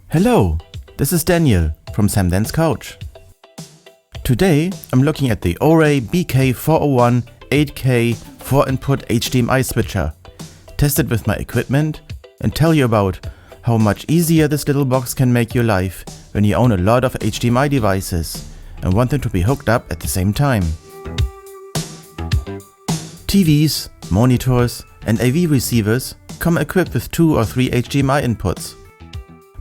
Hello, this is Daniel from Samdan's Couch. Today I'm looking at the Orei BK-401 8K 4-input HDMI switcher, tested with my equipment, and tell you about how much easier this little box can make your life when you own a lot of HDMI devices and want them to be hooked up at the same time. TVs, monitors and AV receivers come equipped with 2 or 3 HDMI inputs.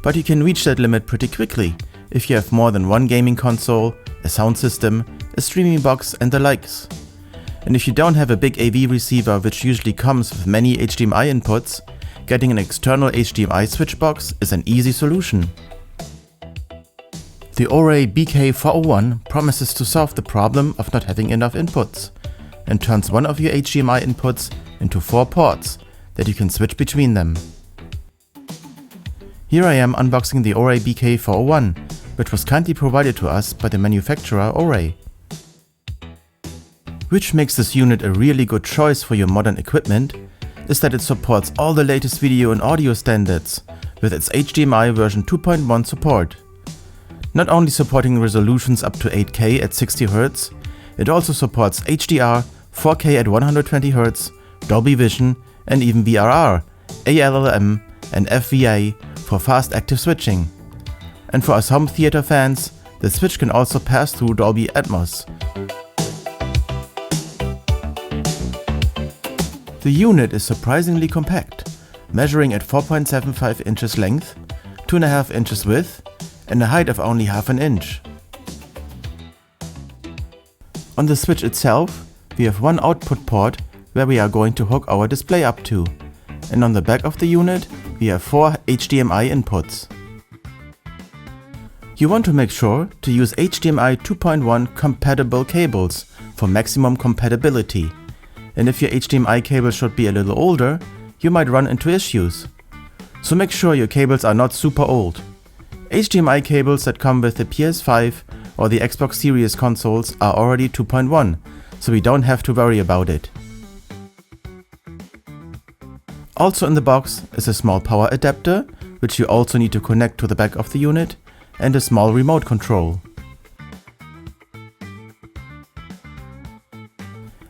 But you can reach that limit pretty quickly if you have more than one gaming console, a sound system, a streaming box and the likes. And if you don't have a big AV receiver which usually comes with many HDMI inputs, getting an external HDMI switch box is an easy solution. The Orei BK-401 promises to solve the problem of not having enough inputs and turns one of your HDMI inputs into 4 ports that you can switch between them. Here I am unboxing the Orei BK-401, which was kindly provided to us by the manufacturer Orei. Which makes this unit a really good choice for your modern equipment is that it supports all the latest video and audio standards with its HDMI version 2.1 support. Not only supporting resolutions up to 8K at 60Hz, it also supports HDR, 4K at 120Hz, Dolby Vision and even VRR, ALLM and FVA for fast active switching. And for us home theater fans, the switch can also pass through Dolby Atmos. The unit is surprisingly compact, measuring at 4.75 inches length, 2.5 inches width and a height of only half an inch. On the switch itself, we have one output port where we are going to hook our display up to, and on the back of the unit we have 4 HDMI inputs. You want to make sure to use HDMI 2.1 compatible cables for maximum compatibility, and if your HDMI cable should be a little older, you might run into issues. So make sure your cables are not super old. HDMI cables that come with the PS5 or the Xbox Series consoles are already 2.1, so we don't have to worry about it. Also in the box is a small power adapter, which you also need to connect to the back of the unit, and a small remote control.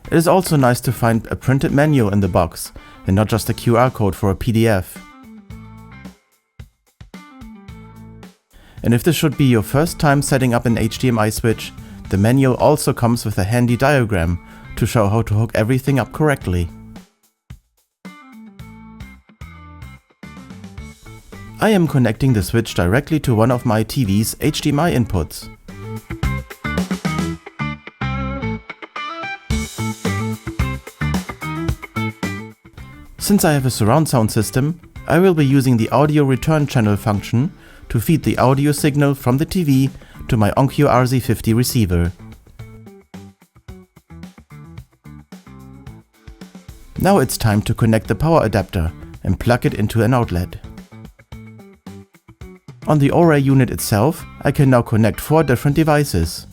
It is also nice to find a printed manual in the box and not just a QR code for a PDF. And if this should be your first time setting up an HDMI switch, the manual also comes with a handy diagram to show how to hook everything up correctly. I am connecting the switch directly to one of my TV's HDMI inputs. Since I have a surround sound system, I will be using the audio return channel function to feed the audio signal from the TV to my Onkyo RZ50 receiver. Now it's time to connect the power adapter and plug it into an outlet. On the Orei unit itself, I can now connect 4 different devices.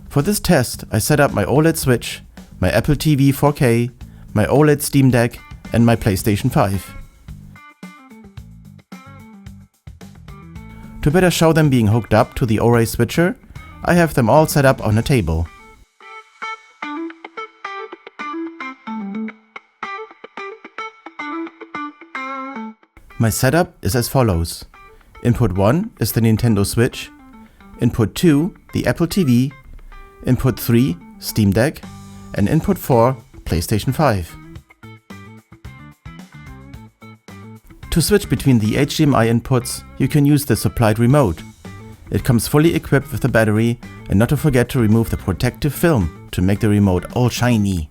For this test, I set up my OLED switch, my Apple TV 4K, my OLED SteamDeck and my PlayStation 5. To better show them being hooked up to the Orei switcher, I have them all set up on a table. My setup is as follows. Input 1 is the Nintendo Switch, Input 2 the Apple TV, Input 3 SteamDeck and Input 4 PlayStation 5. To switch between the HDMI inputs, you can use the supplied remote. It comes fully equipped with a battery, and not to forget to remove the protective film to make the remote all shiny.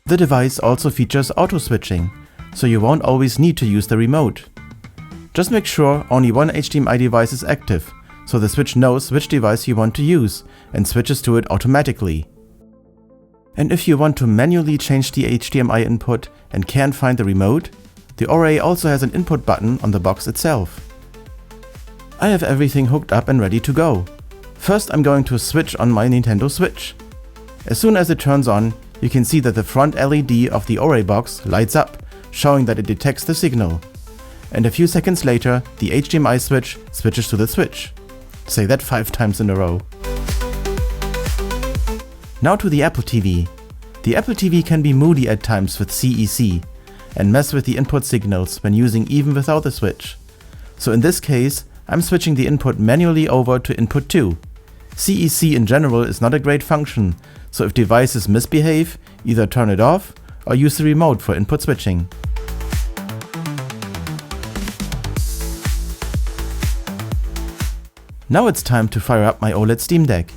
The device also features auto switching, so you won't always need to use the remote. Just make sure only one HDMI device is active, so the switch knows which device you want to use and switches to it automatically. And if you want to manually change the HDMI input and can't find the remote, the Orei also has an input button on the box itself. I have everything hooked up and ready to go. First I'm going to switch on my Nintendo Switch. As soon as it turns on, you can see that the front LED of the Orei box lights up, showing that it detects the signal. And a few seconds later, the HDMI switch switches to the switch. Say that 5 times in a row. Now to the Apple TV. The Apple TV can be moody at times with CEC and mess with the input signals when using even without the switch. So in this case, I'm switching the input manually over to input 2. CEC in general is not a great function, so if devices misbehave, either turn it off or use the remote for input switching. Now it's time to fire up my OLED SteamDeck.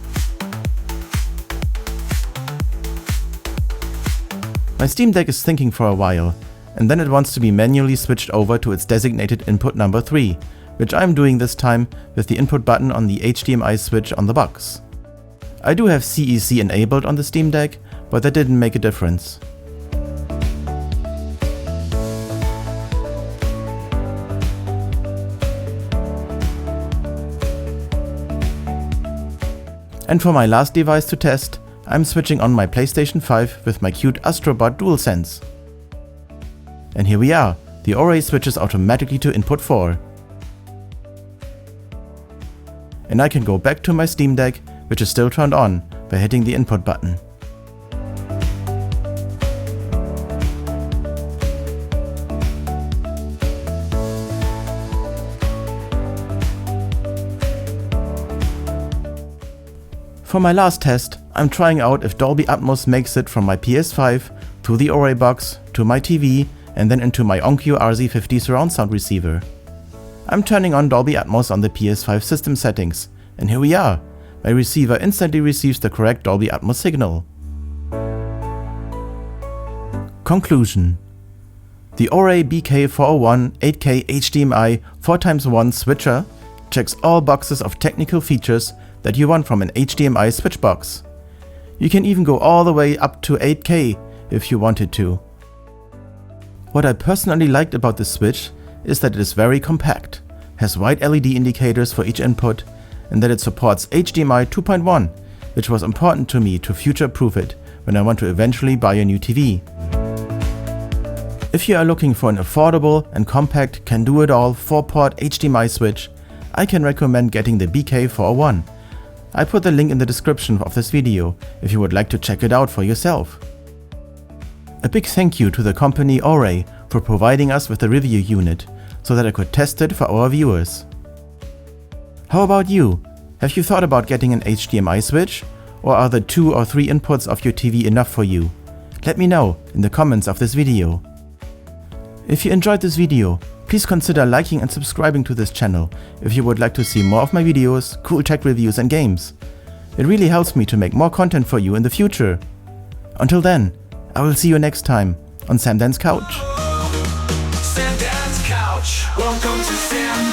My SteamDeck is thinking for a while, and then it wants to be manually switched over to its designated input number 3, which I'm doing this time with the input button on the HDMI switch on the box. I do have CEC enabled on the SteamDeck, but that didn't make a difference. And for my last device to test, I'm switching on my PlayStation 5 with my cute Astrobot DualSense. And here we are, the Orei switches automatically to input 4. And I can go back to my SteamDeck, which is still turned on, by hitting the input button. For my last test, I'm trying out if Dolby Atmos makes it from my PS5 through the Orei box to my TV and then into my Onkyo RZ50 surround sound receiver. I'm turning on Dolby Atmos on the PS5 system settings, and here we are. My receiver instantly receives the correct Dolby Atmos signal. Conclusion: the Orei BK-401 8K HDMI 4x1 switcher checks all boxes of technical features that you want from an HDMI switch box. You can even go all the way up to 8K if you wanted to. What I personally liked about this switch is that it is very compact, has white LED indicators for each input, and that it supports HDMI 2.1, which was important to me to future-proof it when I want to eventually buy a new TV. If you are looking for an affordable and compact can-do-it-all 4-port HDMI switch, I can recommend getting the BK-401. I put the link in the description of this video if you would like to check it out for yourself. A big thank you to the company Orei for providing us with the review unit so that I could test it for our viewers. How about you? Have you thought about getting an HDMI switch? Or are the 2 or 3 inputs of your TV enough for you? Let me know in the comments of this video. If you enjoyed this video, please consider liking and subscribing to this channel if you would like to see more of my videos, cool tech reviews and games. It really helps me to make more content for you in the future. Until then, I will see you next time on Sam Dan's Couch. Sam Dan's Couch. Welcome to Sam